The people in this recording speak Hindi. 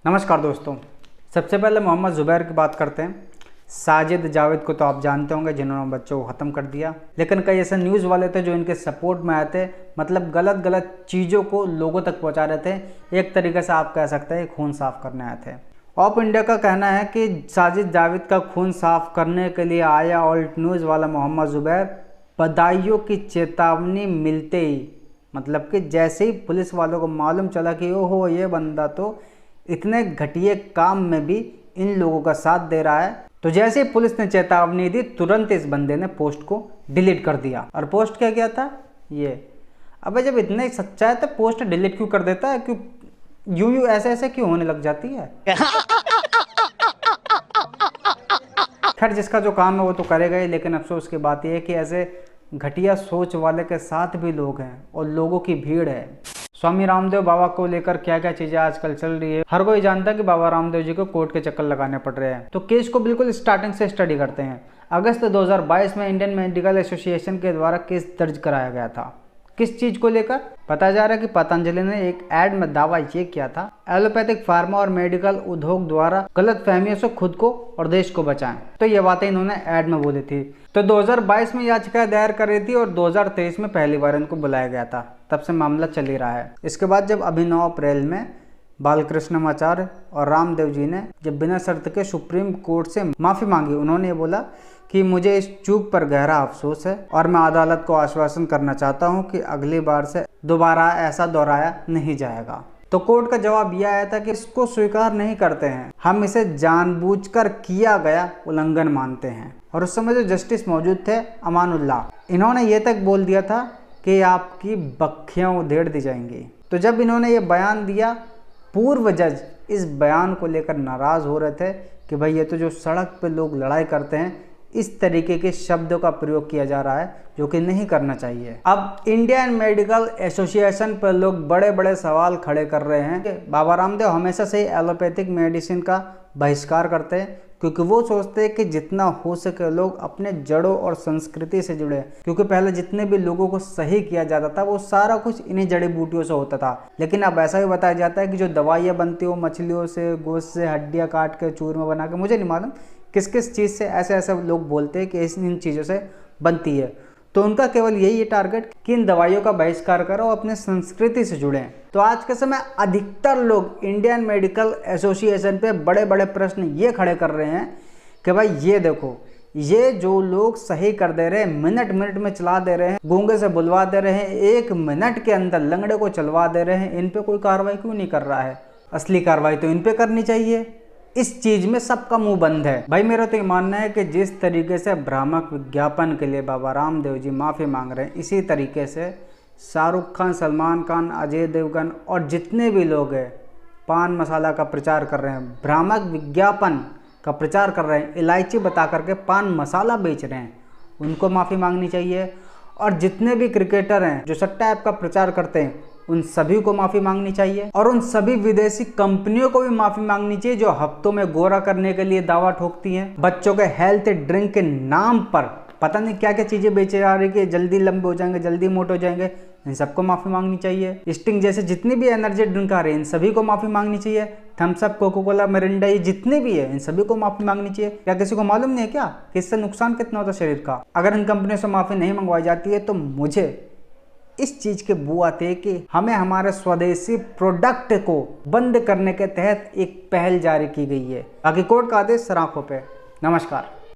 नमस्कार दोस्तों, सबसे पहले मोहम्मद ज़ुबैर की बात करते हैं। साजिद जावेद को तो आप जानते होंगे, जिन्होंने बच्चों को ख़त्म कर दिया। लेकिन कई ऐसे न्यूज़ वाले थे जो इनके सपोर्ट में आए थे, मतलब गलत चीज़ों को लोगों तक पहुंचा रहे थे। एक तरीके से आप कह सकते हैं खून साफ़ करने आए थे। ऑफ इंडिया का कहना है कि साजिद जावेद का खून साफ़ करने के लिए आया ऑल्ट न्यूज़ वाला मोहम्मद ज़ुबैर बधाइयों की चेतावनी मिलते ही, मतलब कि जैसे ही पुलिस वालों को मालूम चला कि ओहो ये बंदा तो इतने घटिया काम में भी इन लोगों का साथ दे रहा है, तो जैसे ही पुलिस ने चेतावनी दी तुरंत इस बंदे ने पोस्ट को डिलीट कर दिया। और पोस्ट क्या किया था ये, अबे जब इतना ही सच्चा है तो पोस्ट डिलीट क्यों कर देता है? क्यों यूं ऐसे क्यों होने लग जाती है? खैर, जिसका जो काम है वो तो करेगा ही, लेकिन अफसोस की बात यह है कि ऐसे घटिया सोच वाले के साथ भी लोग हैं और लोगों की भीड़ है। स्वामी रामदेव बाबा को लेकर क्या क्या चीजें आजकल चल रही है, हर कोई जानता है कि बाबा रामदेव जी को कोर्ट के चक्कर लगाने पड़ रहे हैं। तो केस को बिल्कुल स्टार्टिंग से स्टडी करते हैं। अगस्त 2022 में इंडियन मेडिकल एसोसिएशन के द्वारा केस दर्ज कराया गया था। किस चीज को लेकर? बताया जा रहा है कि पतंजलि ने एक एड में दावा ये किया था, एलोपैथिक फार्मा और मेडिकल उद्योग द्वारा गलत फहमियों से खुद को और देश को बचाएं। तो ये बातें इन्होंने एड में बोली थी। तो 2022 में याचिका दायर कर रही थी और 2023 में पहली बार इनको बुलाया गया था। तब से मामला चल ही रहा है। इसके बाद जब अभी 9 अप्रैल में बालकृष्णमाचार्य और रामदेव जी ने जब बिना शर्त के सुप्रीम कोर्ट से माफी मांगी, उन्होंने ये बोला कि मुझे इस चूक पर गहरा अफसोस है और मैं अदालत को आश्वासन करना चाहता हूं कि अगली बार से दोबारा ऐसा दोहराया नहीं जाएगा। तो कोर्ट का जवाब यह आया था कि इसको स्वीकार नहीं करते हैं, हम इसे जानबूझकर किया गया उल्लंघन मानते हैं। और उस समय जो जस्टिस मौजूद थे अमानुल्लाह, इन्होंने ये तक बोल दिया था कि आपकी बखियां उधेड़ दी जाएंगी। तो जब इन्होंने ये बयान दिया, पूर्व जज इस बयान को लेकर नाराज हो रहे थे कि भाई ये तो जो सड़क पे लोग लड़ाई करते हैं, इस तरीके के शब्दों का प्रयोग किया जा रहा है जो कि नहीं करना चाहिए। अब इंडियन मेडिकल एसोसिएशन पर लोग बड़े बड़े सवाल खड़े कर रहे हैं कि बाबा रामदेव हमेशा से ही एलोपैथिक मेडिसिन का बहिष्कार करते हैं, क्योंकि वो सोचते हैं कि जितना हो सके लोग अपने जड़ों और संस्कृति से जुड़े। क्योंकि पहले जितने भी लोगों को सही किया जाता था वो सारा कुछ इन्हीं जड़ी बूटियों से होता था। लेकिन अब ऐसा भी बताया जाता है कि जो दवाइयाँ बनती हो मछलियों से, गोश्त से, हड्डियाँ काट के चूरमा बना के, मुझे नहीं मालूम किस किस चीज़ से ऐसे लोग बोलते हैं कि इन चीज़ों से बनती है। तो उनका केवल यही है टारगेट कि इन दवाइयों का बहिष्कार करो, अपने संस्कृति से जुड़ें। तो आज के समय अधिकतर लोग इंडियन मेडिकल एसोसिएशन पे बड़े बड़े प्रश्न ये खड़े कर रहे हैं कि भाई ये देखो, ये जो लोग सही कर दे रहे हैं, मिनट में चला दे रहे हैं, गूंगे से बुलवा दे रहे हैं, 1 मिनट के अंदर लंगड़े को चलवा दे रहे हैं, इन पे कोई कार्रवाई क्यों नहीं कर रहा है? असली कार्रवाई तो इन पे करनी चाहिए। इस चीज में सबका मुंह बंद है। भाई मेरा तो ये मानना है कि जिस तरीके से भ्रामक विज्ञापन के लिए बाबा रामदेव जी माफ़ी मांग रहे हैं, इसी तरीके से शाहरुख खान, सलमान खान, अजय देवगन और जितने भी लोग हैं पान मसाला का प्रचार कर रहे हैं, भ्रामक विज्ञापन का प्रचार कर रहे हैं, इलायची बता करके पान मसाला बेच रहे हैं, उनको माफ़ी मांगनी चाहिए। और जितने भी क्रिकेटर हैं जो सट्टा ऐप का प्रचार करते हैं, उन सभी को माफ़ी मांगनी चाहिए। और उन सभी विदेशी कंपनियों को भी माफ़ी मांगनी चाहिए जो हफ्तों में गोरा करने के लिए दावा ठोकती हैं। बच्चों के हेल्थ ड्रिंक के नाम पर पता नहीं क्या क्या चीज़ें बेचे जा रही कि जल्दी लंबे हो जाएंगे, जल्दी मोटे हो जाएंगे, इन सबको माफ़ी मांगनी चाहिए। स्टिंग जैसे जितनी भी एनर्जी ड्रिंक आ रही है, इन सभी को माफ़ी मांगनी चाहिए। Thums Up, Coca Cola, Mirinda, ये जितने भी है इन सभी को माफ़ी मांगनी चाहिए। क्या किसी को मालूम नहीं है क्या कि इससे नुकसान कितना होता है शरीर का? अगर इन कंपनियों से माफ़ी नहीं मंगवाई जाती है तो मुझे इस चीज के बू आते हैं कि हमें हमारे स्वदेशी प्रोडक्ट को बंद करने के तहत एक पहल जारी की गई है। बाकी कोर्ट का आदेश सराखों पे। नमस्कार।